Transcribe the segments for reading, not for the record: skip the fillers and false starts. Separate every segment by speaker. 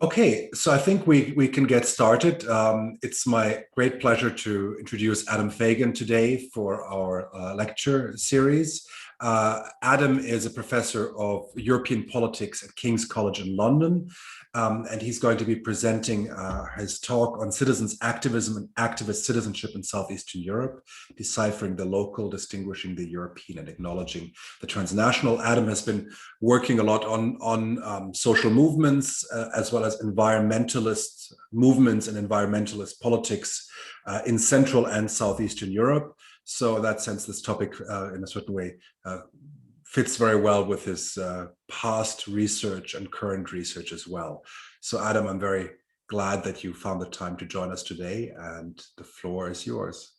Speaker 1: Okay, so I think we can get started. It's my great pleasure to introduce Adam Fagan today for our lecture series. Adam is a professor of European politics at King's College in London, and he's going to be presenting his talk on citizens' activism and activist citizenship in Southeastern Europe, deciphering the local, distinguishing the European, and acknowledging the transnational. Adam has been working a lot on social movements as well as environmentalist movements and environmentalist politics in Central and Southeastern Europe. So in that sense, this topic in a certain way fits very well with his past research and current research as well. So Adam, I'm very glad that you found the time to join us today, and the floor is yours.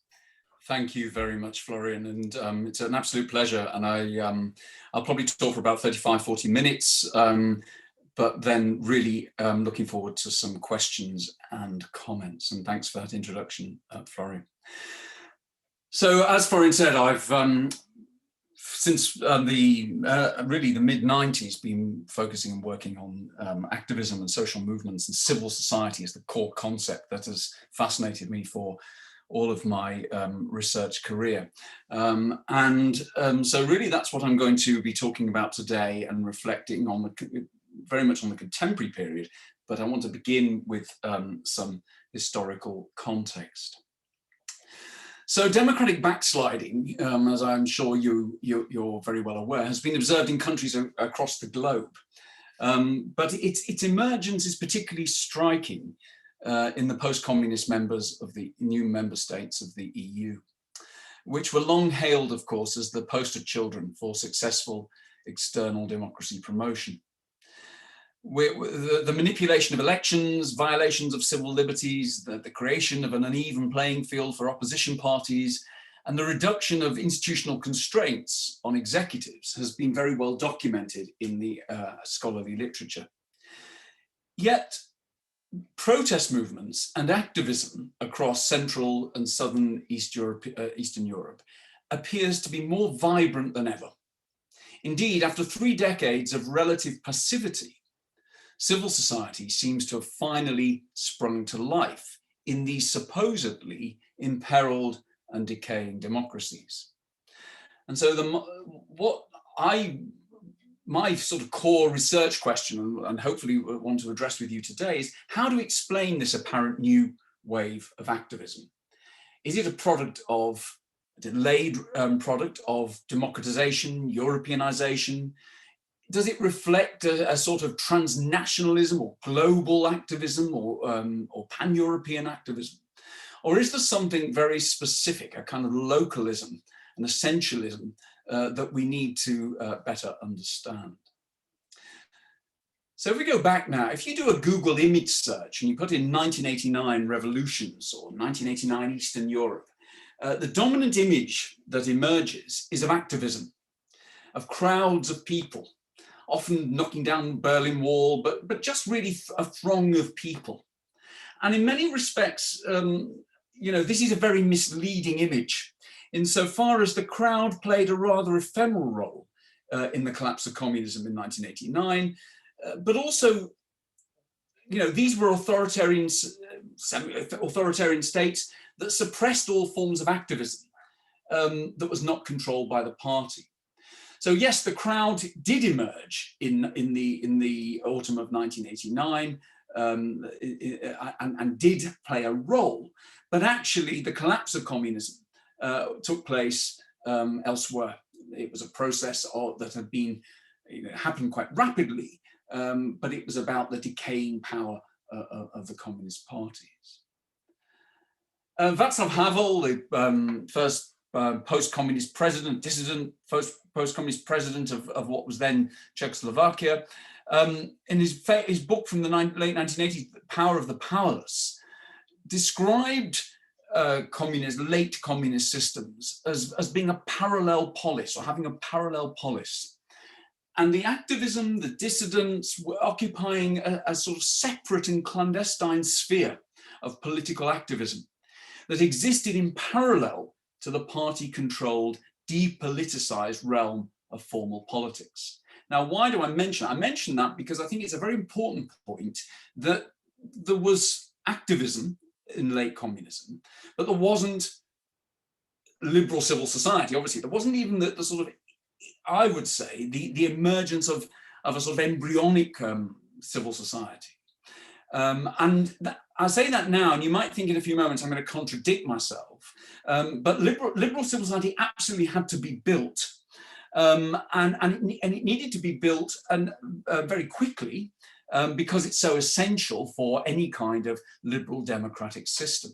Speaker 2: Thank you very much, Florian, and it's an absolute pleasure. And I'll probably talk for about 35, 40 minutes, but then really looking forward to some questions and comments. And thanks for that introduction, Florian. So as Florian said, I've since the mid-90s been focusing and working on activism and social movements and civil society as the core concept that has fascinated me for all of my research career. So really that's what I'm going to be talking about today and reflecting on very much on the contemporary period, but I want to begin with some historical context. So democratic backsliding, as I'm sure you're very well aware, has been observed in countries across the globe. But its emergence is particularly striking in the post-communist members of the new member states of the EU, which were long hailed, of course, as the poster children for successful external democracy promotion. The manipulation of elections, violations of civil liberties, the creation of an uneven playing field for opposition parties, and the reduction of institutional constraints on executives has been very well documented in the scholarly literature. Yet, protest movements and activism across Central and Southern Eastern Europe appears to be more vibrant than ever. Indeed, after 3 decades of relative passivity, civil society seems to have finally sprung to life in these supposedly imperiled and decaying democracies. And so my sort of core research question, and hopefully want to address with you today, is how to explain this apparent new wave of activism. Is it a delayed product of democratization, Europeanization? Does it reflect a sort of transnationalism or global activism or pan-European activism? Or is there something very specific, a kind of localism, an essentialism that we need to better understand? So if we go back now, if you do a Google image search and you put in 1989 revolutions or 1989 Eastern Europe, the dominant image that emerges is of activism, of crowds of people, often knocking down the Berlin Wall, but just really a throng of people. And in many respects, this is a very misleading image, insofar as the crowd played a rather ephemeral role in the collapse of communism in 1989, but also, these were authoritarian states that suppressed all forms of activism that was not controlled by the party. So yes, the crowd did emerge in the autumn of 1989 and did play a role, but actually the collapse of communism took place elsewhere. It was a process that had been happened quite rapidly, but it was about the decaying power of the communist parties. Václav Havel, the first post-communist president, dissident, post-communist president of what was then Czechoslovakia, in his book from the late 1980s, Power of the Powerless, described late communist systems as being a parallel polis, or having a parallel polis. And the activism, the dissidents were occupying a sort of separate and clandestine sphere of political activism that existed in parallel to the party-controlled, depoliticized realm of formal politics. Now, why do I mention that? I mention that because I think it's a very important point that there was activism in late communism, but there wasn't liberal civil society. Obviously, there wasn't even the sort of, I would say, the emergence of a sort of embryonic civil society. I say that now, and you might think in a few moments I'm going to contradict myself, but liberal civil society absolutely had to be built. And it needed to be built very quickly because it's so essential for any kind of liberal democratic system.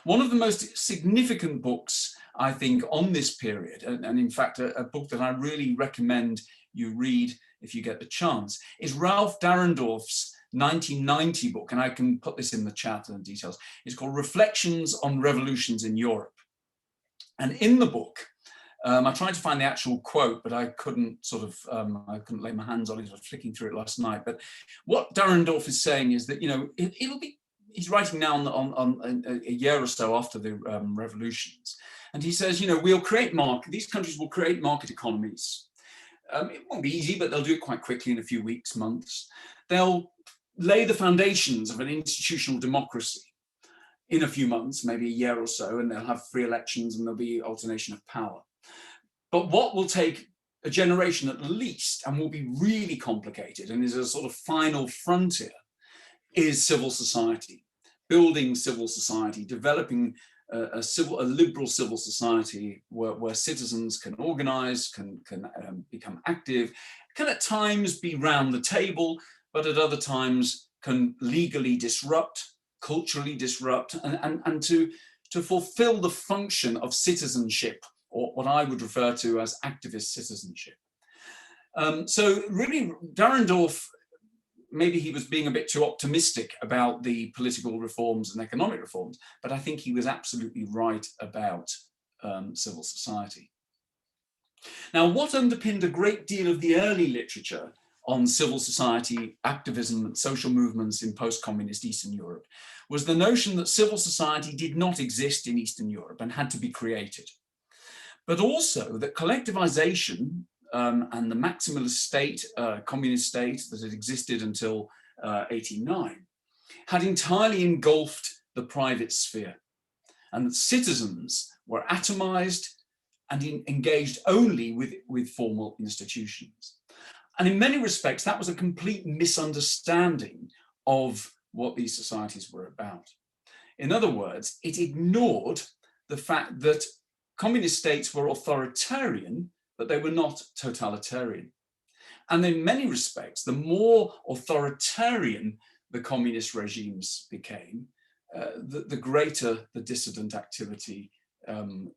Speaker 2: One of the most significant books, I think, on this period, and in fact, a book that I really recommend you read if you get the chance, is Ralph Dahrendorf's 1990 book, and I can put this in the chat and details. It's called Reflections on Revolutions in Europe. And in the book, I tried to find the actual quote, but I couldn't I couldn't lay my hands on it. I was flicking through it last night. But what Dahrendorf is saying is that, you know, he's writing now on a year or so after the revolutions. And he says, you know, these countries will create market economies. It won't be easy, but they'll do it quite quickly in a few weeks, months. They'll lay the foundations of an institutional democracy in a few months, maybe a year or so, and they'll have free elections and there'll be alternation of power. But what will take a generation at least, and will be really complicated and is a sort of final frontier, is civil society, building civil society, developing a liberal civil society where citizens can organize, can become active, can at times be round the table, but at other times can legally disrupt, culturally disrupt, and to fulfill the function of citizenship, or what I would refer to as activist citizenship. So really, Dahrendorf, maybe he was being a bit too optimistic about the political reforms and economic reforms, but I think he was absolutely right about civil society. Now, what underpinned a great deal of the early literature on civil society, activism, and social movements in post-communist Eastern Europe was the notion that civil society did not exist in Eastern Europe and had to be created, but also that collectivization and the maximalist state, communist state that had existed until 1889, had entirely engulfed the private sphere, and that citizens were atomized and engaged only with formal institutions. And in many respects, that was a complete misunderstanding of what these societies were about. In other words, it ignored the fact that communist states were authoritarian, but they were not totalitarian. And in many respects, the more authoritarian the communist regimes became, the greater the dissident activity that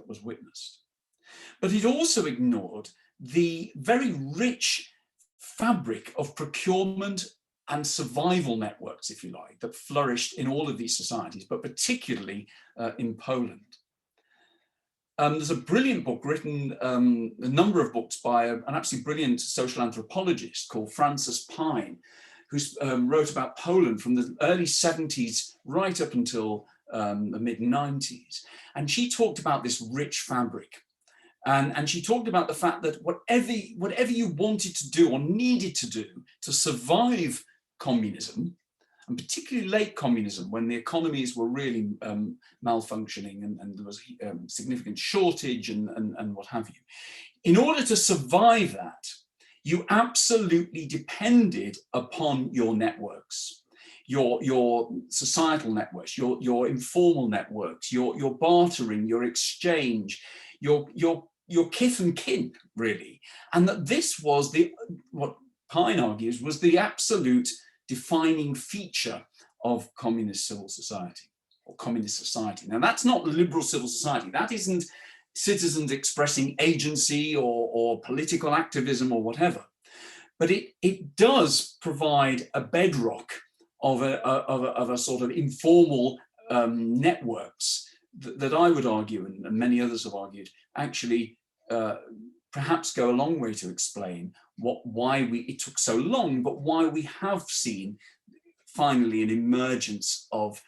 Speaker 2: was witnessed. But it also ignored the very rich fabric of procurement and survival networks, if you like, that flourished in all of these societies, but particularly in Poland. There's a brilliant book written, a number of books by an absolutely brilliant social anthropologist called Francis Pine, who wrote about Poland from the early 70s right up until the mid 90s. And she talked about this rich fabric. And she talked about the fact that whatever you wanted to do or needed to do to survive communism, and particularly late communism, when the economies were really malfunctioning and there was significant shortage and what have you. In order to survive that, you absolutely depended upon your networks, your societal networks, your informal networks, your bartering, your exchange, your kith and kin, really. And that this was what Pine argues was the absolute defining feature of communist civil society or communist society. Now, that's not liberal civil society. That isn't citizens expressing agency or political activism or whatever. But it does provide a bedrock of a sort of informal networks that I would argue, and many others have argued, actually perhaps go a long way to explain why it took so long, but why we have seen finally an emergence of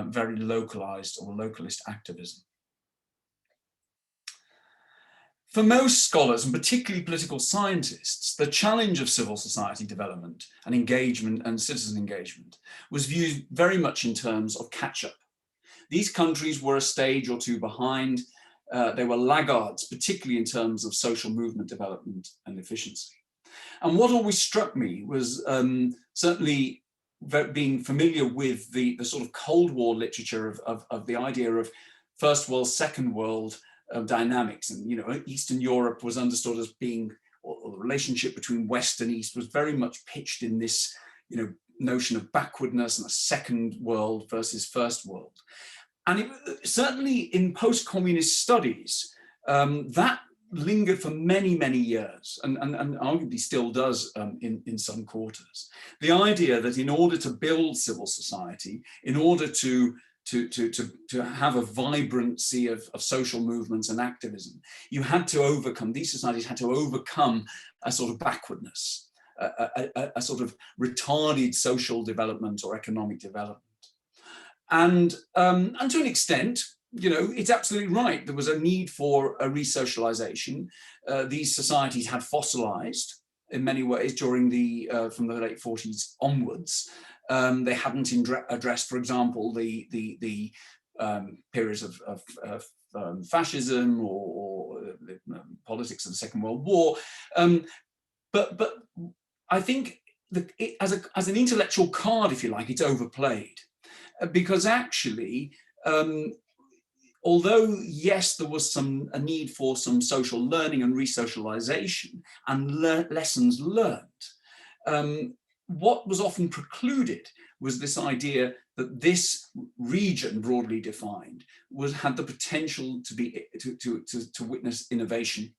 Speaker 2: very localized or localist activism. For most scholars, and particularly political scientists, the challenge of civil society development and engagement and citizen engagement was viewed very much in terms of catch-up. These countries were a stage or two behind. They were laggards, particularly in terms of social movement development and efficiency. And what always struck me was certainly being familiar with the sort of Cold War literature of the idea of First World, Second World dynamics. And, you know, Eastern Europe was understood as being, or the relationship between West and East was very much pitched in this, you know, notion of backwardness and a second world versus first world. And certainly in post-communist studies, that lingered for many, many years, and arguably still does in some quarters. The idea that in order to build civil society, in order to have a vibrancy of social movements and activism, you had to overcome, these societies had to overcome a sort of backwardness, a sort of retarded social development or economic development. And to an extent, you know, it's absolutely right. There was a need for a resocialization. These societies had fossilized in many ways during the from the late 40s onwards. They hadn't addressed, for example, the periods of fascism or the politics of the Second World War. But I think as an intellectual card, if you like, it's overplayed, because actually, although, yes, there was a need for some social learning and resocialization and lessons learned, what was often precluded was this idea that this region, broadly defined, had the potential to witness innovation,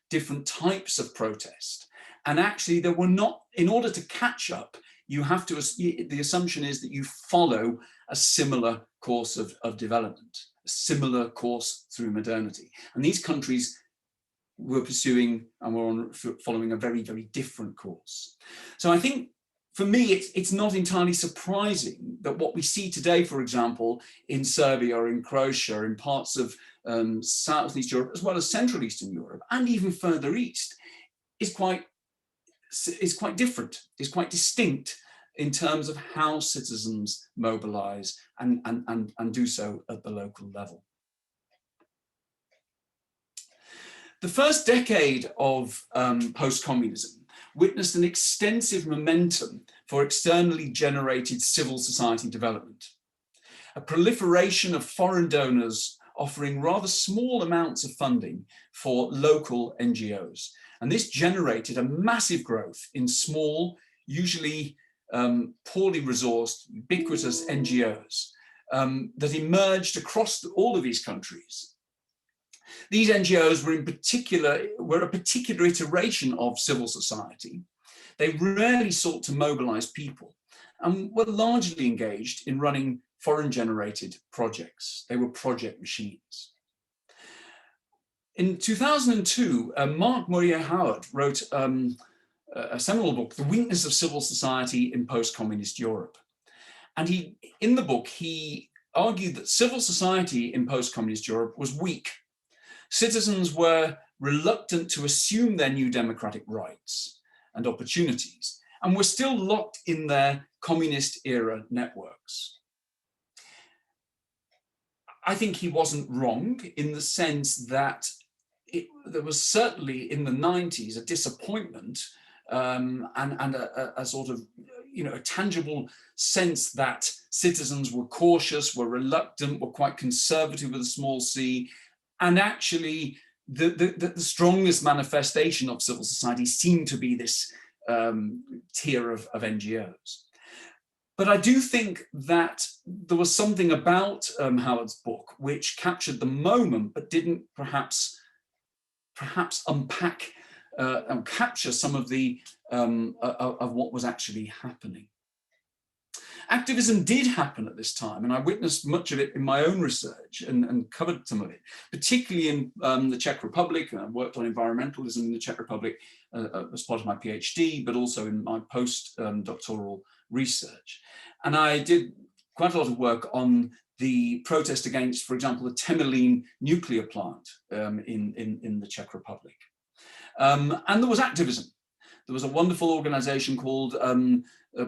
Speaker 2: different types of protest. And actually there were not, in order to catch up, you have to, the assumption is that you follow a similar course of development, a similar course through modernity. And these countries were pursuing and were following a very, very different course. So I think for me, it's not entirely surprising that what we see today, for example, in Serbia or in Croatia, in parts of Southeast Europe, as well as Central Eastern Europe, and even further east, is quite different, is quite distinct in terms of how citizens mobilize and do so at the local level. The first decade of post-communism witnessed an extensive momentum for externally generated civil society development, a proliferation of foreign donors offering rather small amounts of funding for local NGOs. And this generated a massive growth in small, usually poorly resourced, ubiquitous NGOs that emerged across all of these countries. These NGOs were a particular iteration of civil society. They rarely sought to mobilize people and were largely engaged in running foreign-generated projects. They were project machines. In 2002, Mark Murray Howard wrote a seminal book, The Weakness of Civil Society in Post-Communist Europe. And in the book, he argued that civil society in post-communist Europe was weak. Citizens were reluctant to assume their new democratic rights and opportunities, and were still locked in their communist era networks. I think he wasn't wrong in the sense that there was certainly in the 90s a disappointment and a sort of, you know, a tangible sense that citizens were cautious, were reluctant, were quite conservative with a small c. And actually, the strongest manifestation of civil society seemed to be this tier of NGOs. But I do think that there was something about Howard's book which captured the moment, but didn't perhaps unpack and capture some of the of what was actually happening. Activism did happen at this time, and I witnessed much of it in my own research and covered some of it, particularly in the Czech Republic. I worked on environmentalism in the Czech Republic as part of my PhD, but also in my post-doctoral research. And I did quite a lot of work on the protest against, for example, the Temelín nuclear plant in the Czech Republic. And there was activism. There was a wonderful organization called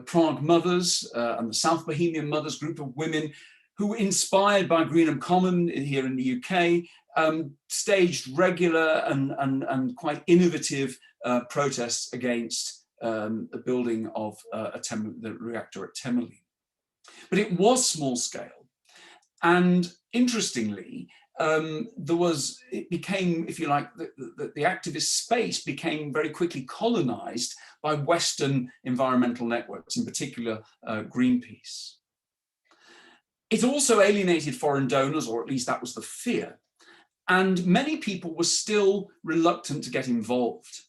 Speaker 2: Prague Mothers and the South Bohemian Mothers, group of women who, inspired by Greenham Common here in the UK, staged regular and quite innovative protests against the building of the reactor at Temelín. But it was small scale. And interestingly, it became, if you like, the activist space became very quickly colonized by Western environmental networks, in particular Greenpeace. It also alienated foreign donors, or at least that was the fear. And many people were still reluctant to get involved.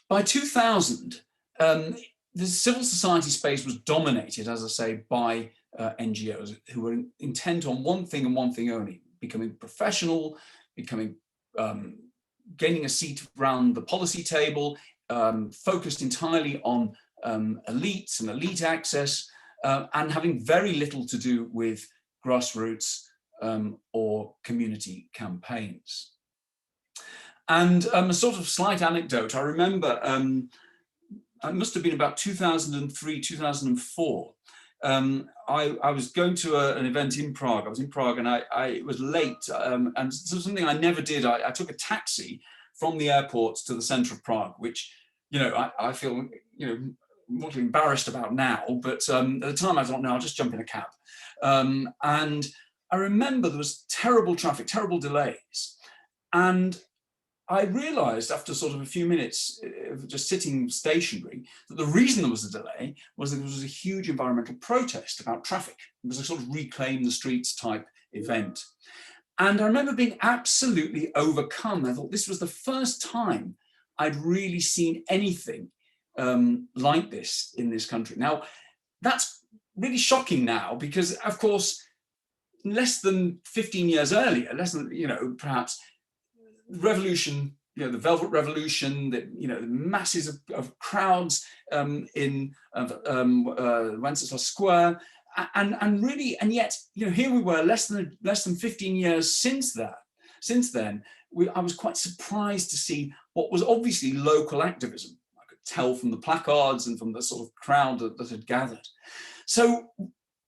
Speaker 2: By 2000, the civil society space was dominated, as I say, by NGOs who were intent on one thing and one thing only: becoming professional, gaining a seat around the policy table, focused entirely on elites and elite access, and having very little to do with grassroots or community campaigns. And a sort of slight anecdote, I remember, it must have been about 2003, 2004. I was going to an event in Prague. I was in Prague and I was late, and so something I never did. I took a taxi from the airport to the center of Prague, which, you know, I feel, you know, mortally embarrassed about now, but at the time I thought, no, I'll just jump in a cab. And I remember there was terrible traffic, terrible delays. And I realized after sort of a few minutes of just sitting stationary that the reason there was a delay was that there was a huge environmental protest about traffic. It was a sort of reclaim the streets type event. And I remember being absolutely overcome. I thought this was the first time I'd really seen anything like this in this country. Now, that's really shocking now because, of course, less than 15 years earlier, less than, you know, perhaps, revolution, you know, the Velvet Revolution, the masses of crowds in Wenceslas Square, and really, and yet, you know, here we were less than 15 years since then. I was quite surprised to see what was obviously local activism. I could tell from the placards and from the sort of crowd that had gathered. So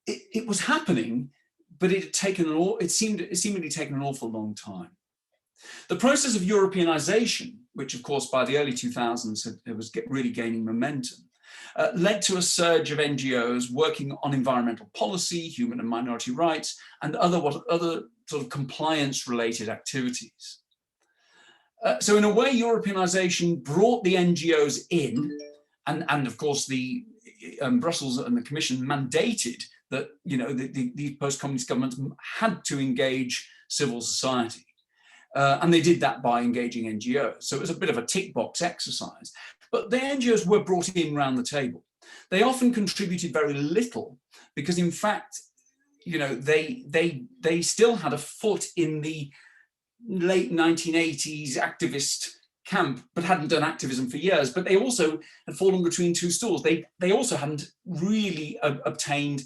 Speaker 2: it was happening, but it seemingly taken an awful long time. The process of Europeanization, which of course by the early 2000s it was really gaining momentum, led to a surge of NGOs working on environmental policy, human and minority rights, and other sort of compliance-related activities. So in a way, Europeanization brought the NGOs in, and of course the Brussels and the Commission mandated that, you know, the post-communist governments had to engage civil society. And they did that by engaging NGOs. So it was a bit of a tick box exercise. But the NGOs were brought in round the table. They often contributed very little because, in fact, you know, they still had a foot in the late 1980s activist camp, but hadn't done activism for years. But they also had fallen between two stools. They also hadn't really obtained,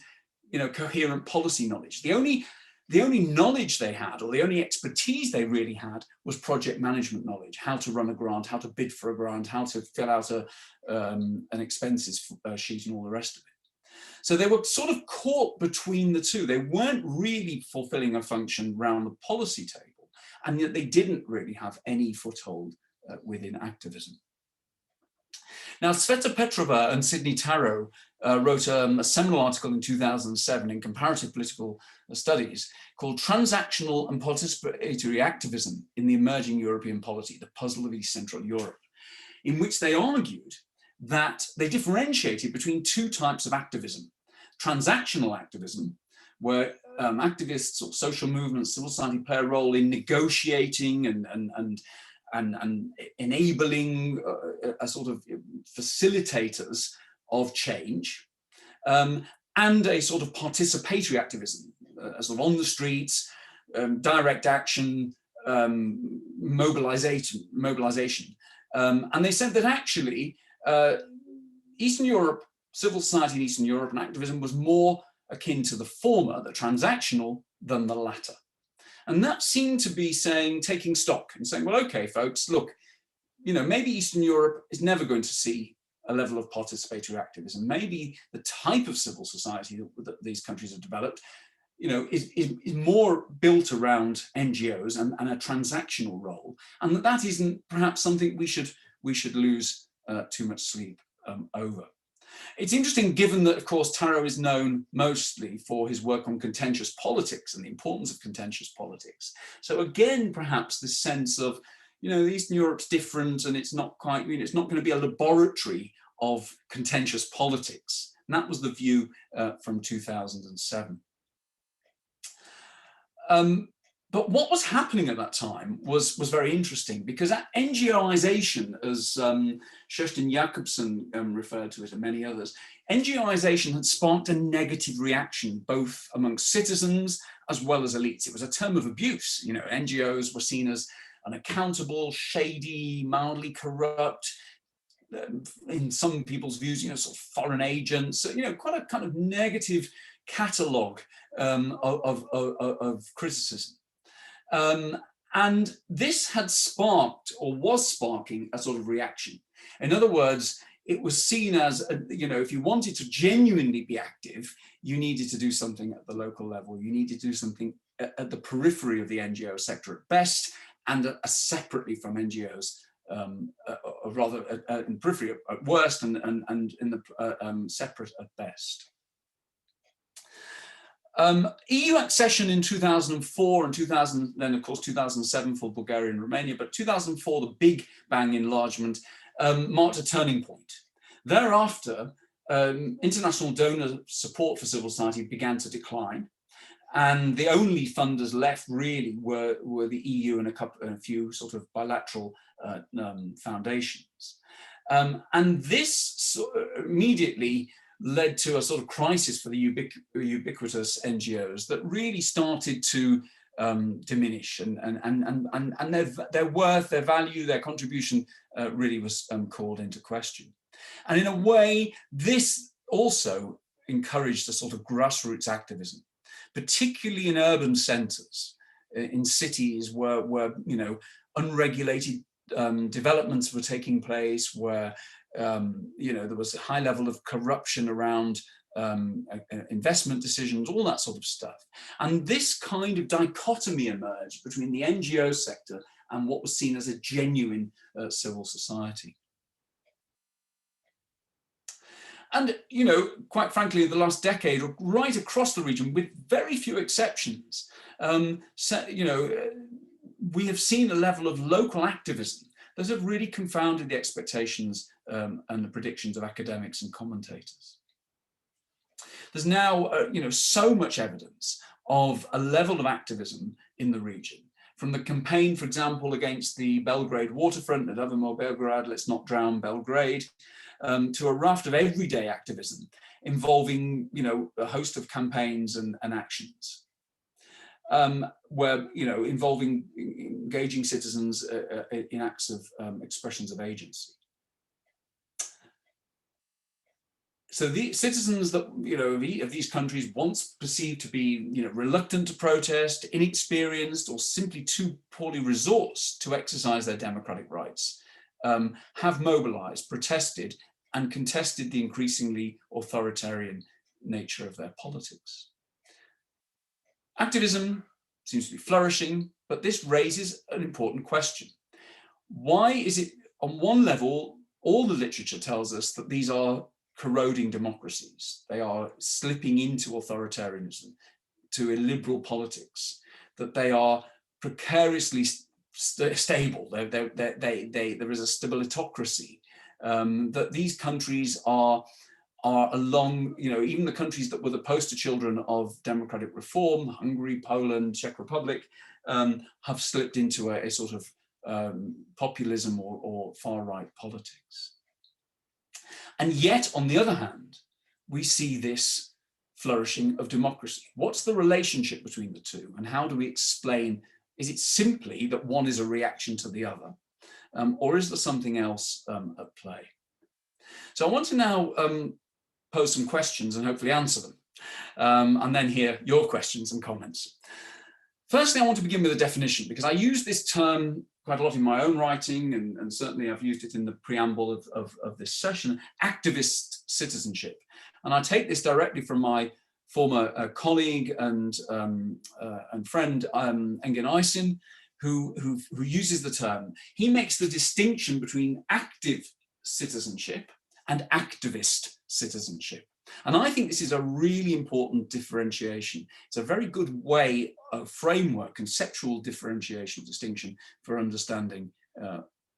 Speaker 2: you know, coherent policy knowledge. The only knowledge they had, or the only expertise they really had, was project management knowledge: how to run a grant, how to bid for a grant, how to fill out an expenses sheet, and all the rest of it. So they were sort of caught between the two. They weren't really fulfilling a function around the policy table, and yet they didn't really have any foothold within activism. Now, Sveta Petrova and Sidney Tarrow wrote a seminal article in 2007 in Comparative Political Studies called Transactional and Participatory Activism in the Emerging European Polity, the Puzzle of East Central Europe, in which they argued that they differentiated between two types of activism: transactional activism, where activists or social movements, civil society play a role in negotiating and enabling a sort of facilitators of change, and a sort of participatory activism, sort of on the streets, direct action, mobilization. And they said that actually Eastern Europe, civil society in Eastern Europe and activism was more akin to the former, the transactional, than the latter. And that seemed to be taking stock and saying, well, okay, folks, look, maybe Eastern Europe is never going to see a level of participatory activism. Maybe the type of civil society that these countries have developed, is more built around NGOs and a transactional role, and that isn't perhaps something we should lose too much sleep over. It's interesting, given that, of course, Tarot is known mostly for his work on contentious politics and the importance of contentious politics. So again, perhaps this sense of, Eastern Europe's different, and it's not quite, it's not going to be a laboratory of contentious politics. And that was the view from 2007. But what was happening at that time was very interesting, because NGOization, as Kerstin Jakobsen referred to it and many others, NGOization had sparked a negative reaction both amongst citizens as well as elites. It was a term of abuse. NGOs were seen as unaccountable, shady, mildly corrupt, in some people's views, sort of foreign agents, quite a kind of negative catalogue of criticism. And this had sparked, or was sparking, a sort of reaction. In other words, it was seen as, if you wanted to genuinely be active, you needed to do something at the local level. You needed to do something at the periphery of the NGO sector at best, and separately from NGOs, or rather in periphery at worst, and in the separate at best. EU accession in 2004 and then of course 2007 for Bulgaria and Romania, but 2004, the big bang enlargement, marked a turning point. Thereafter, international donor support for civil society began to decline, and the only funders left really were the EU and a few sort of bilateral foundations. And this immediately led to a sort of crisis for the ubiquitous NGOs that really started to diminish, and their worth, their value, their contribution really was called into question. And in a way, this also encouraged a sort of grassroots activism, particularly in urban centres, in cities where unregulated developments were taking place, where there was a high level of corruption around investment decisions, all that sort of stuff. And this kind of dichotomy emerged between the NGO sector and what was seen as a genuine civil society. And, quite frankly, the last decade, right across the region, with very few exceptions, we have seen a level of local activism that have really confounded the expectations and the predictions of academics and commentators. There's now, so much evidence of a level of activism in the region, from the campaign, for example, against the Belgrade waterfront, Nedavimo Belgrade, let's not drown Belgrade, to a raft of everyday activism involving, a host of campaigns and actions. Where, involving engaging citizens in acts of expressions of agency. So the citizens that, of these countries, once perceived to be, reluctant to protest, inexperienced, or simply too poorly resourced to exercise their democratic rights, have mobilized, protested, and contested the increasingly authoritarian nature of their politics. Activism seems to be flourishing, but this raises an important question. Why is it, on one level, all the literature tells us that these are corroding democracies. They are slipping into authoritarianism, to illiberal politics, that they are precariously stable. There is a stabilitocracy, that these countries are along, even the countries that were the poster children of democratic reform, Hungary, Poland, Czech Republic, have slipped into a sort of populism or far-right politics. And yet, on the other hand, we see this flourishing of democracy. What's the relationship between the two, and how do we explain? Is it simply that one is a reaction to the other, or is there something else at play? So I want to now pose some questions and hopefully answer them. and then hear your questions and comments. Firstly, I want to begin with a definition, because I use this term quite a lot in my own writing, and certainly I've used it in the preamble of this session, activist citizenship. And I take this directly from my former colleague and friend, Engin Aysin, who uses the term. He makes the distinction between active citizenship and activist citizenship. And I think this is a really important differentiation. It's a very good way, a framework, conceptual differentiation, distinction for understanding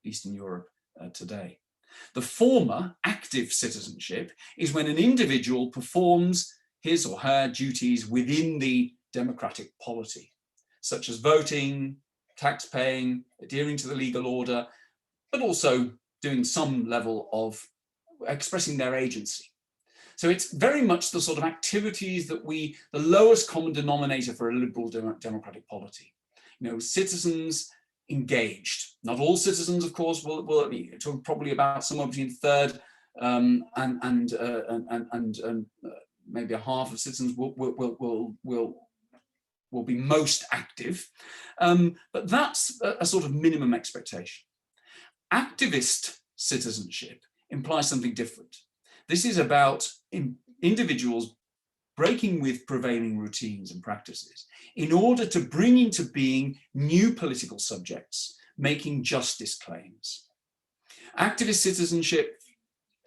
Speaker 2: Eastern Europe today. The former, active citizenship, is when an individual performs his or her duties within the democratic polity, such as voting, tax paying, adhering to the legal order, but also doing some level of expressing their agency. So it's very much the sort of activities that the lowest common denominator for a liberal democratic polity. You know, citizens engaged. Not all citizens, of course, will be talking probably about somewhere between a third and maybe a half of citizens will be most active, but that's a sort of minimum expectation. Activist citizenship implies something different. This is about individuals breaking with prevailing routines and practices in order to bring into being new political subjects, making justice claims. Activist citizenship,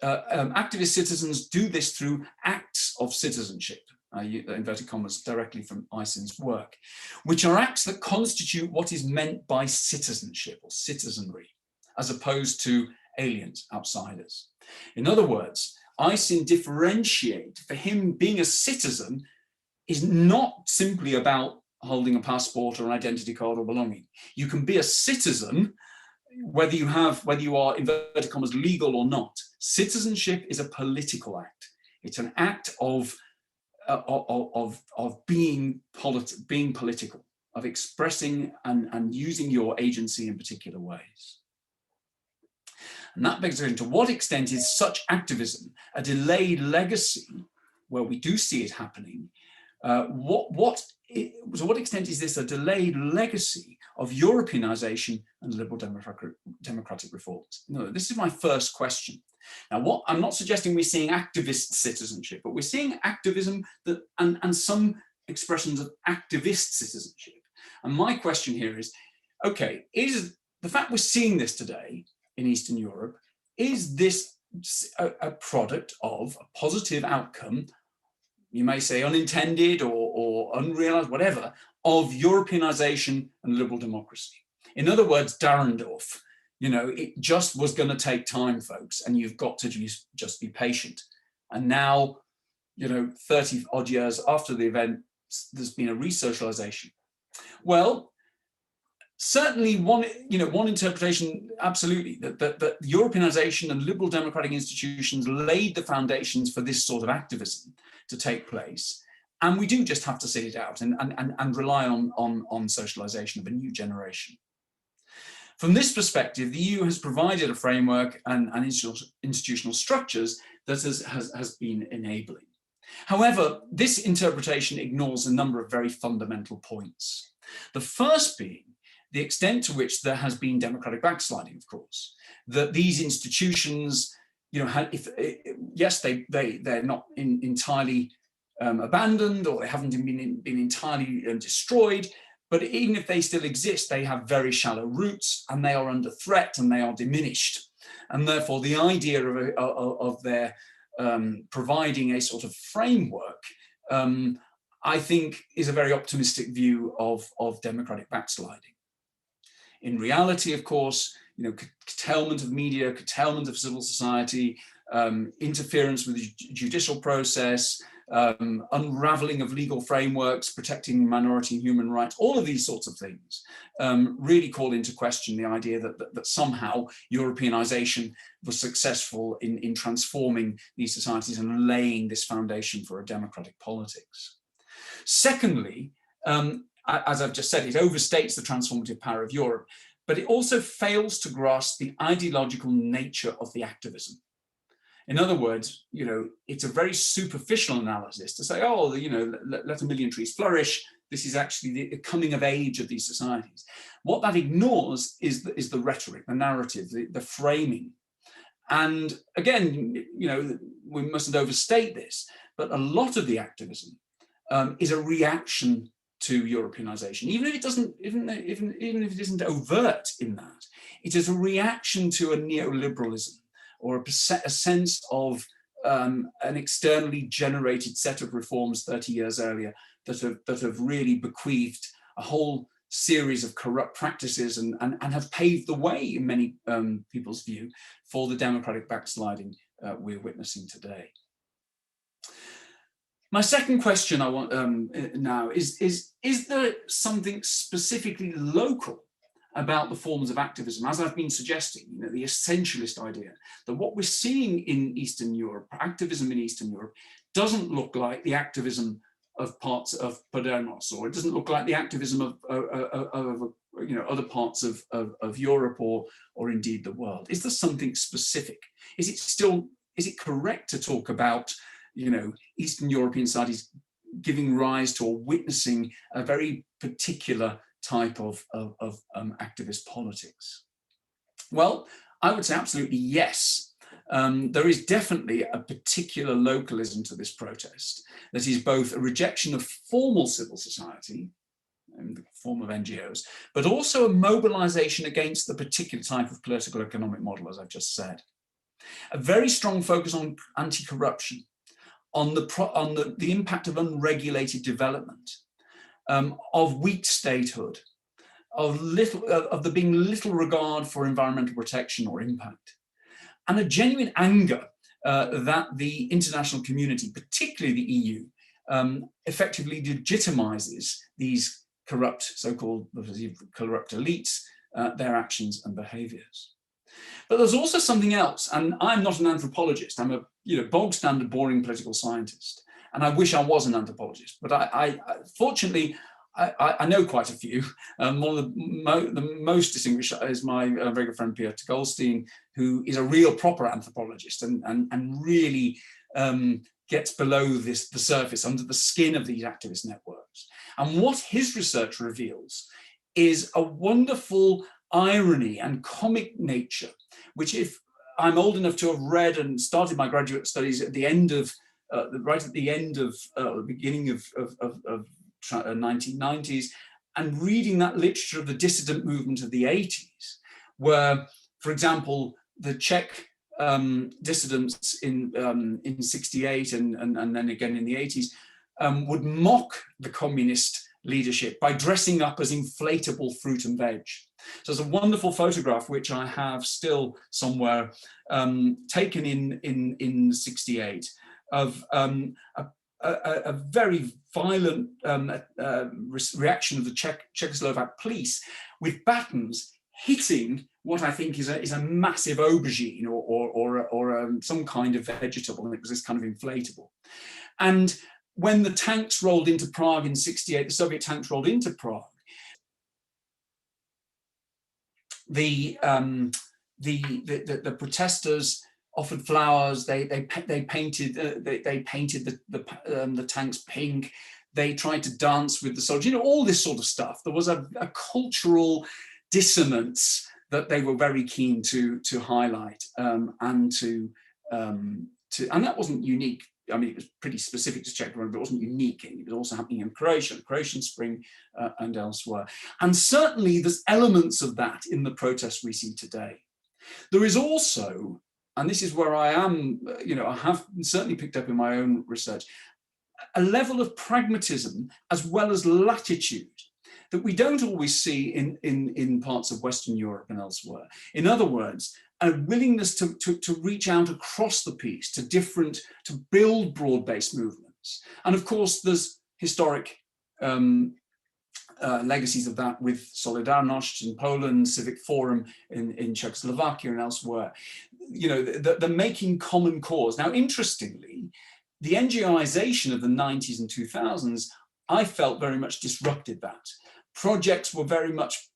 Speaker 2: activist citizens do this through acts of citizenship, inverted commas, directly from Aysin's work, which are acts that constitute what is meant by citizenship or citizenry, as opposed to aliens, outsiders. In other words, Aysin differentiate, for him being a citizen is not simply about holding a passport or an identity card or belonging. You can be a citizen whether you are, inverted commas, legal or not. Citizenship is a political act. It's an act of being political, of expressing and using your agency in particular ways. And that begs the question, to what extent is such activism a delayed legacy, where we do see it happening? To what extent is this a delayed legacy of Europeanization and liberal democratic reforms? No, this is my first question. Now, I'm not suggesting we're seeing activist citizenship, but we're seeing activism and some expressions of activist citizenship. And my question here is, okay, is the fact we're seeing this today in Eastern Europe, is this a product of a positive outcome, you may say unintended or unrealized, whatever, of Europeanization and liberal democracy? In other words, Dahrendorf, you know, it just was going to take time, folks, and you've got to just be patient. And now, you know, 30 odd years after the event, there's been a resocialization. Well, certainly one interpretation, absolutely, that Europeanization and liberal democratic institutions laid the foundations for this sort of activism to take place. And we do just have to sit it out and rely on socialization of a new generation. From this perspective, the EU has provided a framework and institutional structures that has been enabling. However, this interpretation ignores a number of very fundamental points. The first being the extent to which there has been democratic backsliding, of course, that these institutions, you know, yes, they're not entirely abandoned, or they haven't been entirely destroyed, but even if they still exist, they have very shallow roots and they are under threat and they are diminished. And therefore the idea of their providing a sort of framework, I think, is a very optimistic view of democratic backsliding. In reality, of course, you know, curtailment of media, curtailment of civil society, interference with the judicial process, unraveling of legal frameworks, protecting minority and human rights, all of these sorts of things really call into question the idea that somehow Europeanization was successful in transforming these societies and laying this foundation for a democratic politics. Secondly, as I've just said, it overstates the transformative power of Europe, but it also fails to grasp the ideological nature of the activism. In other words, it's a very superficial analysis to say, oh, let a million trees flourish. This is actually the coming of age of these societies. What that ignores is the rhetoric, the narrative, the framing. And again, we mustn't overstate this, but a lot of the activism is a reaction to Europeanization, even if it doesn't, even if it isn't overt in that. It is a reaction to a neoliberalism, or a sense of an externally generated set of reforms 30 years earlier that have really bequeathed a whole series of corrupt practices and have paved the way, in many people's view, for the democratic backsliding we're witnessing today. My second question I want now is there something specifically local about the forms of activism, as I've been suggesting, the essentialist idea that what we're seeing in Eastern Europe, activism in Eastern Europe, doesn't look like the activism of parts of Podemos, or it doesn't look like the activism of other parts of Europe or indeed the world. Is there something specific? Is it correct to talk about Eastern European societies giving rise to or witnessing a very particular type of activist politics? Well, I would say absolutely yes. There is definitely a particular localism to this protest that is both a rejection of formal civil society in the form of NGOs, but also a mobilization against the particular type of political economic model, as I've just said. A very strong focus on anti-corruption, on the impact of unregulated development, of weak statehood, of there being little regard for environmental protection or impact, and a genuine anger that the international community, particularly the EU, effectively legitimizes these corrupt, so-called corrupt elites, their actions and behaviors. But there's also something else, and I'm not an anthropologist. I'm a bog standard, boring political scientist, and I wish I was an anthropologist. But I fortunately, I know quite a few. One of the most distinguished is my very good friend Peter Goldstein, who is a real proper anthropologist and really gets below the surface, under the skin of these activist networks. And what his research reveals is a wonderful irony and comic nature, which, if I'm old enough to have read and started my graduate studies at the end of, right at the end of the beginning of 1990s, and reading that literature of the dissident movement of the 80s, where, for example, the Czech dissidents in 68 and then again in the 80s would mock the communist leadership by dressing up as inflatable fruit and veg. So there's a wonderful photograph which I have still somewhere, taken in 68, of a very violent reaction of the Czechoslovak police, with batons hitting what I think is a massive aubergine or some kind of vegetable, and it was this kind of inflatable. And when the tanks rolled into Prague in 68, the Soviet tanks rolled into Prague, the protesters offered flowers. They painted the tanks pink. They tried to dance with the soldiers. All this sort of stuff. There was a cultural dissonance that they were very keen to highlight, and that wasn't unique. I mean, it was pretty specific to Czech Republic, but it wasn't unique. It was also happening in Croatia, Croatian Spring, and elsewhere. And certainly there's elements of that in the protests we see today. There is also, and this is where I am, I have certainly picked up in my own research, a level of pragmatism as well as latitude that we don't always see in parts of Western Europe and elsewhere. In other words, a willingness to reach out across the piece to build broad-based movements. And of course, there's historic legacies of that with Solidarność in Poland, Civic Forum in Czechoslovakia and elsewhere. The making common cause. Now, interestingly, the NGOization of the 90s and 2000s, I felt very much disrupted that. Projects were very much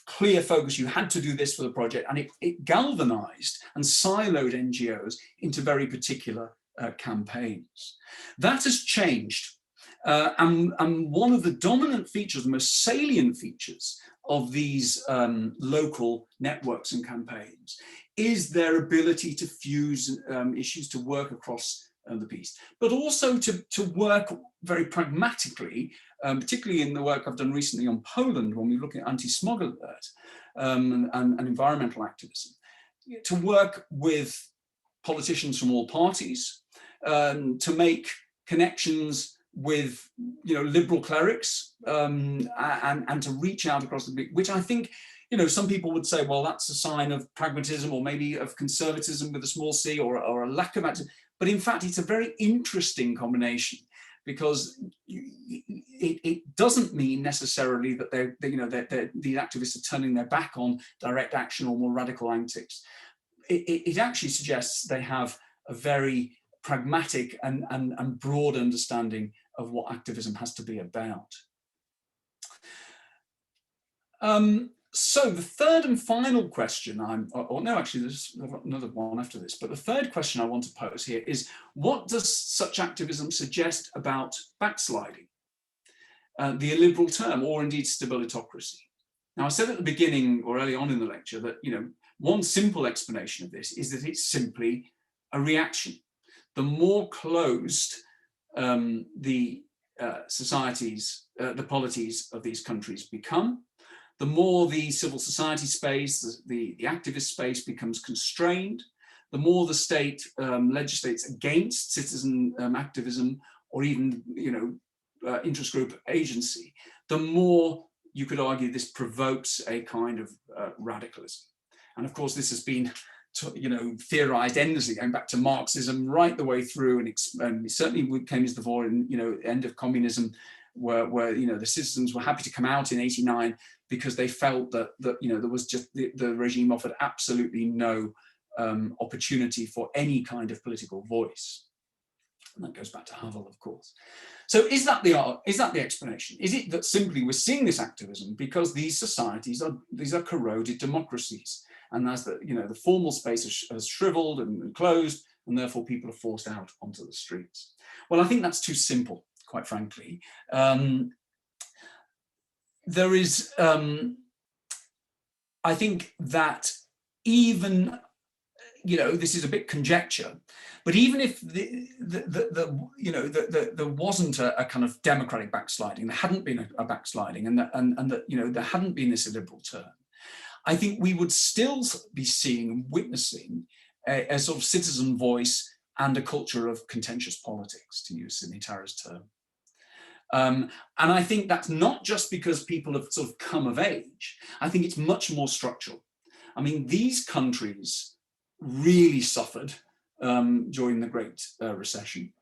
Speaker 2: clear focus. You had to do this for the project, and it galvanized and siloed NGOs into very particular campaigns. That has changed. And one of the dominant features, the most salient features of these local networks and campaigns is their ability to fuse issues, to work across the piece, but also to work very pragmatically, particularly in the work I've done recently on Poland, when we look at anti-smog alert and environmental activism, to work with politicians from all parties, to make connections with liberal clerics, and to reach out across the big, which I think some people would say, well, that's a sign of pragmatism, or maybe of conservatism with a small c, or a lack of activism. But in fact, it's a very interesting combination, because it doesn't mean necessarily that these activists are turning their back on direct action or more radical antics. It actually suggests they have a very pragmatic and broad understanding of what activism has to be about. So the third and final question there's another one after this, but the third question I want to pose here is, what does such activism suggest about backsliding, the illiberal term, or indeed stabilitocracy? Now, I said at the beginning or early on in the lecture that one simple explanation of this is that it's simply a reaction. The more closed the societies, the polities of these countries become, the more the civil society space, the activist space becomes constrained, the more the state legislates against citizen activism, or even interest group agency, the more you could argue this provokes a kind of radicalism. And of course, this has been theorized endlessly, going back to Marxism right the way through, and it certainly came to the fore in end of communism, where the citizens were happy to come out in '89 because they felt that there was just the regime offered absolutely no opportunity for any kind of political voice. And that goes back to Havel, of course. So is that the explanation? Is it that simply we're seeing this activism because these societies are corroded democracies, and as the formal space has shriveled and closed, and therefore people are forced out onto the streets? Well, I think that's too simple, quite frankly. There is, I think that even, this is a bit conjecture, but even if there wasn't a kind of democratic backsliding, there hadn't been a backsliding, and that there hadn't been this illiberal turn, I think we would still be seeing and witnessing a sort of citizen voice and a culture of contentious politics, to use Sidney Tara's term. And I think that's not just because people have sort of come of age. I think it's much more structural. I mean, these countries really suffered during the Great Recession.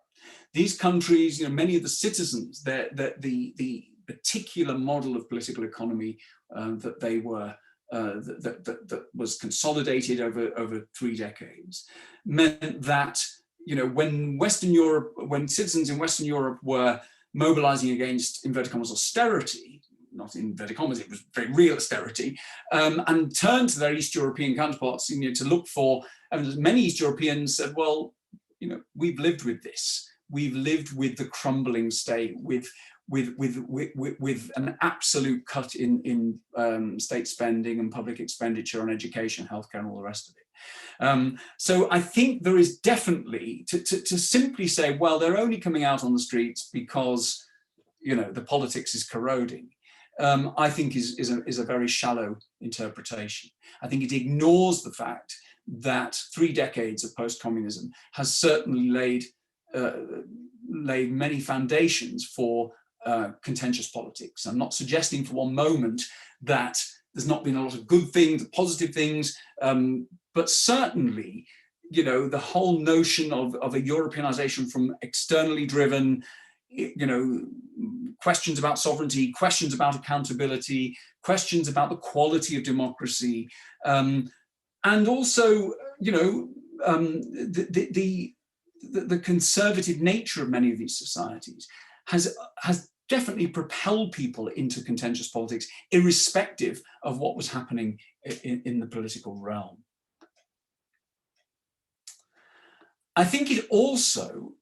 Speaker 2: These countries, many of the citizens, the particular model of political economy that they were that was consolidated over 3 decades, meant that when citizens in Western Europe were mobilizing against, inverted commas, austerity, not inverted commas, it was very real austerity, and turned to their East European counterparts to look for, and many East Europeans said, well, we've lived with this. We've lived with the crumbling state, with an absolute cut in state spending and public expenditure on education, healthcare, and all the rest of it. So I think there is definitely, to simply say, well, they're only coming out on the streets because the politics is corroding, I think is a very shallow interpretation. I think it ignores the fact that 3 decades of post-communism has certainly laid many foundations for contentious politics. I'm not suggesting for one moment that there's not been a lot of good things, positive things, but certainly, the whole notion of a Europeanization from externally driven, questions about sovereignty, questions about accountability, questions about the quality of democracy, and also, the conservative nature of many of these societies has definitely propelled people into contentious politics, irrespective of what was happening in the political realm. I think it also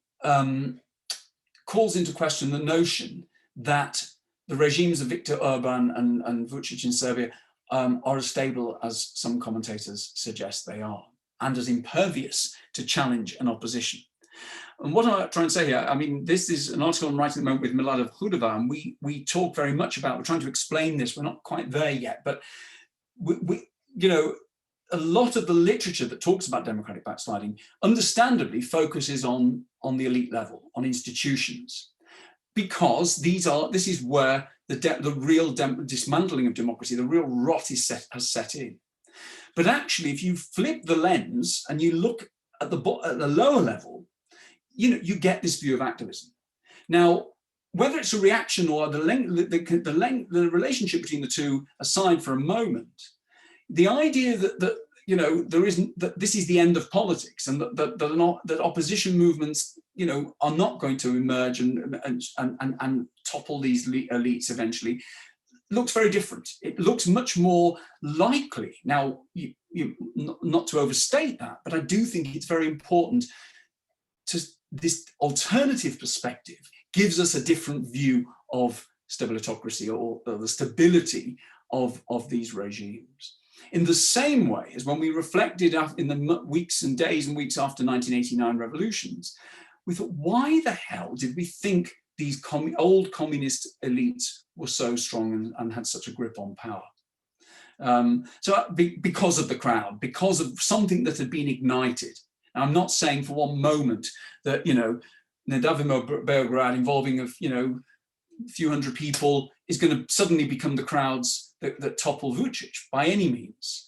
Speaker 2: calls into question the notion that the regimes of Viktor Orban and Vučić in Serbia are as stable as some commentators suggest they are, and as impervious to challenge and opposition. And what I'm trying to say here, I mean, this is an article I'm writing at the moment with Milada Hudova, and we talk very much about, we're trying to explain this, we're not quite there yet, but we you know, a lot of the literature that talks about democratic backsliding understandably focuses on the elite level, on institutions, because this is where the real dismantling of democracy, the real rot has set in. But actually, if you flip the lens and you look at the lower level, you know, you get this view of activism. Now, whether it's a reaction or the relationship between the two aside for a moment, the idea that you know, that this is the end of politics, and that opposition movements, you know, are not going to emerge and topple these elites eventually, looks very different. It looks much more likely. Now, not to overstate that, but I do think it's very important to this alternative perspective gives us a different view of stabilitocracy or the stability of these regimes. In the same way as when we reflected in the weeks and days and weeks after 1989 revolutions, we thought, why the hell did we think these old communist elites were so strong and had such a grip on power? Because of the crowd, because of something that had been ignited. Now, I'm not saying for one moment that, you know, Nedavimo Beograd involving a few hundred people is going to suddenly become the crowds that topple Vučić by any means.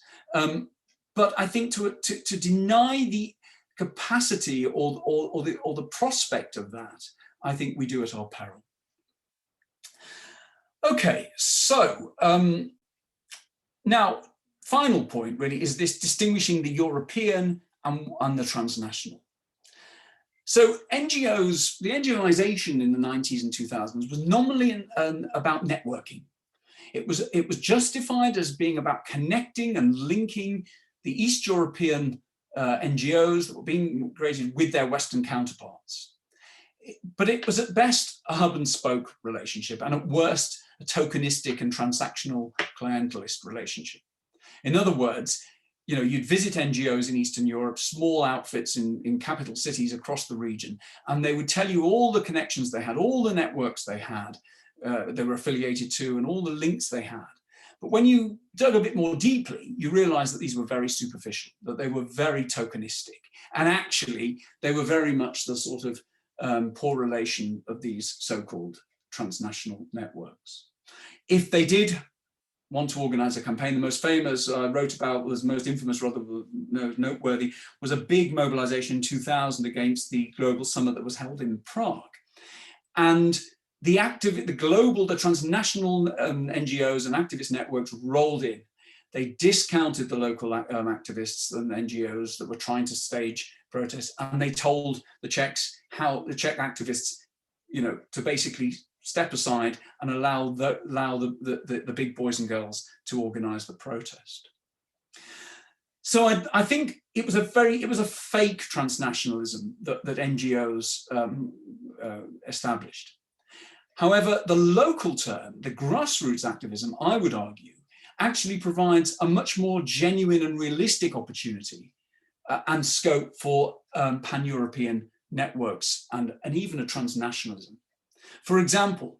Speaker 2: But I think to deny the capacity or the prospect of that, I think we do at our peril. Okay, so now, final point really is this distinguishing the European and the transnational. So NGOs, the NGOization in the 90s and 2000s was nominally about networking. It was justified as being about connecting and linking the East European NGOs that were being created with their Western counterparts. But it was at best a hub and spoke relationship, and at worst a tokenistic and transactional clientelist relationship. In other words, you know, you'd visit NGOs in Eastern Europe, small outfits in capital cities across the region, and they would tell you all the connections they had, all the networks they had, they were affiliated to, and all the links they had. But when you dug a bit more deeply, you realize that these were very superficial, that they were very tokenistic. And actually, they were very much the sort of poor relation of these so-called transnational networks. If they did want to organize a campaign, the most famous wrote about, was most infamous, rather noteworthy, was a big mobilization in 2000 against the global summit that was held in Prague. And the transnational NGOs and activist networks rolled in. They discounted the local activists and NGOs that were trying to stage protests, and they told the Czechs how the Czech activists, you know, to basically step aside and allow the big boys and girls to organize the protest. So I think it was a fake transnationalism that NGOs established. However, the local turn, the grassroots activism, I would argue, actually provides a much more genuine and realistic opportunity and scope for pan-European networks and even a transnationalism. For example,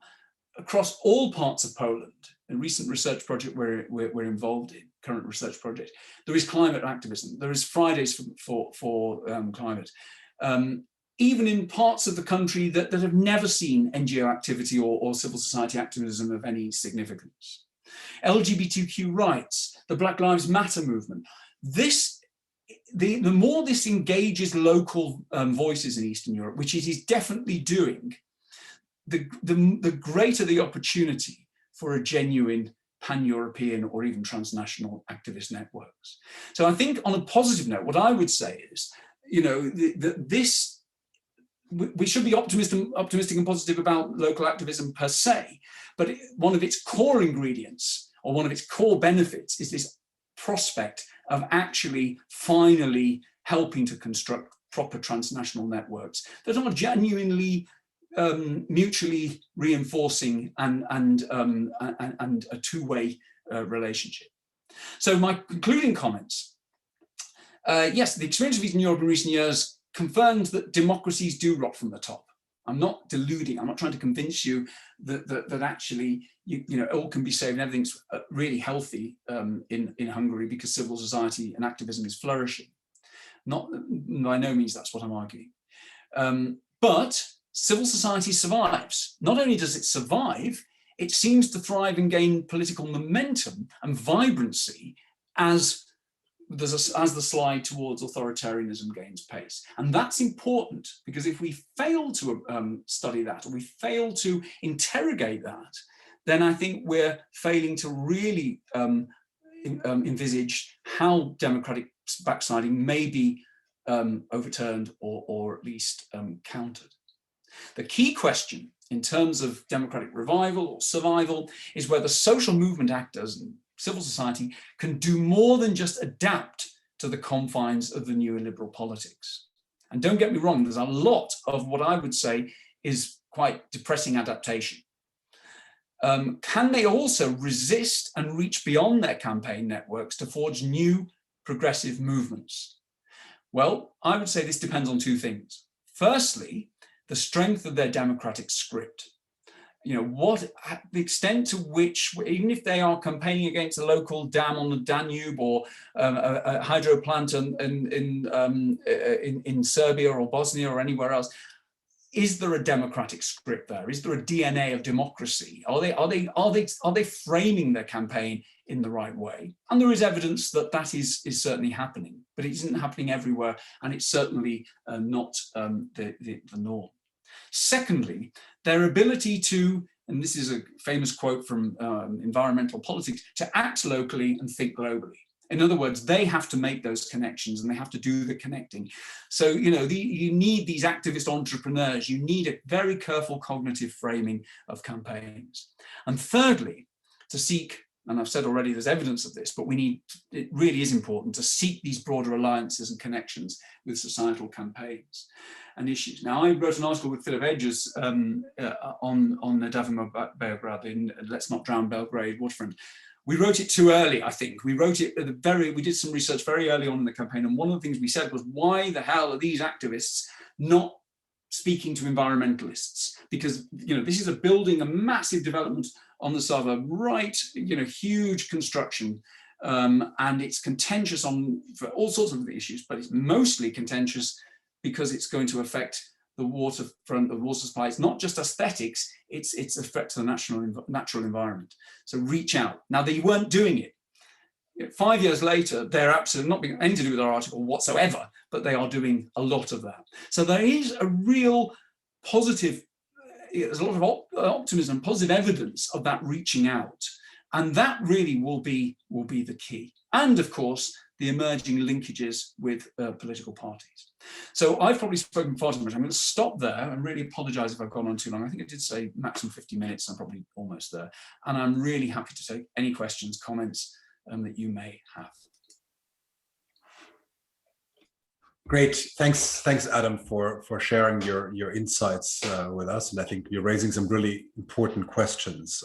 Speaker 2: across all parts of Poland, a recent research project we're involved in, current research project, there is climate activism, there is Fridays for climate. Even in parts of the country that have never seen NGO activity or civil society activism of any significance. LGBTQ rights, the Black Lives Matter movement. The more this engages local voices in Eastern Europe, which it is definitely doing, the greater the opportunity for a genuine pan-European or even transnational activist networks. So I think on a positive note, what I would say is, you know, we should be optimistic and positive about local activism per se, but one of its core ingredients or one of its core benefits, is this prospect of actually finally helping to construct proper transnational networks that are genuinely mutually reinforcing and a two-way relationship. So my concluding comments. Yes, the experience of Eastern Europe in recent years confirmed that democracies do rot from the top. I'm not deluding. I'm not trying to convince you that actually all can be saved and everything's really healthy in Hungary because civil society and activism is flourishing. By no means that's what I'm arguing. But civil society survives. Not only does it survive, it seems to thrive and gain political momentum and vibrancy as the slide towards authoritarianism gains pace. And that's important, because if we fail to study that, or we fail to interrogate that, then I think we're failing to really envisage how democratic backsliding may be overturned or at least countered. The key question in terms of democratic revival or survival is whether social movement actors and civil society can do more than just adapt to the confines of the neoliberal politics. And don't get me wrong, there's a lot of what I would say is quite depressing adaptation. Can they also resist and reach beyond their campaign networks to forge new progressive movements? Well, I would say this depends on two things. Firstly, the strength of their democratic script. The extent to which, even if they are campaigning against a local dam on the Danube or a hydro plant in Serbia or Bosnia or anywhere else, is there a democratic script there? Is there a DNA of democracy? Are they framing their campaign in the right way? And there is evidence that that is certainly happening, but it isn't happening everywhere, and it's certainly not the norm. Secondly, their ability to, and this is a famous quote from environmental politics, to act locally and think globally. In other words, they have to make those connections and they have to do the connecting. So, you need these activist entrepreneurs. You need a very careful cognitive framing of campaigns. And thirdly, to seek, and I've said already there's evidence of this, but it really is important to seek these broader alliances and connections with societal campaigns and issues. Now, I wrote an article with Philip Edges on Nedavimo Belgrade in Let's Not Drown Belgrade waterfront. We wrote it too early, I think. We wrote it we did some research very early on in the campaign, and one of the things we said was, why the hell are these activists not speaking to environmentalists? Because this is building a massive development on the Sava, right? Huge construction, and it's contentious for all sorts of issues, but it's mostly contentious because it's going to affect the waterfront, the water supply. It's not just aesthetics, it's a threat to the natural environment. So reach out. Now, they weren't doing it. 5 years later, they're absolutely not being anything to do with our article whatsoever, but they are doing a lot of that. So there is a real positive, there's a lot of optimism, positive evidence of that reaching out. And that really will be the key. And of course, the emerging linkages with political parties. So I've probably spoken far too much. I'm going to stop there and really apologize if I've gone on too long. I think I did say maximum 50 minutes. I'm probably almost there. And I'm really happy to take any questions, comments that you may have.
Speaker 1: Great, thanks Adam for sharing your insights with us, and I think you're raising some really important questions.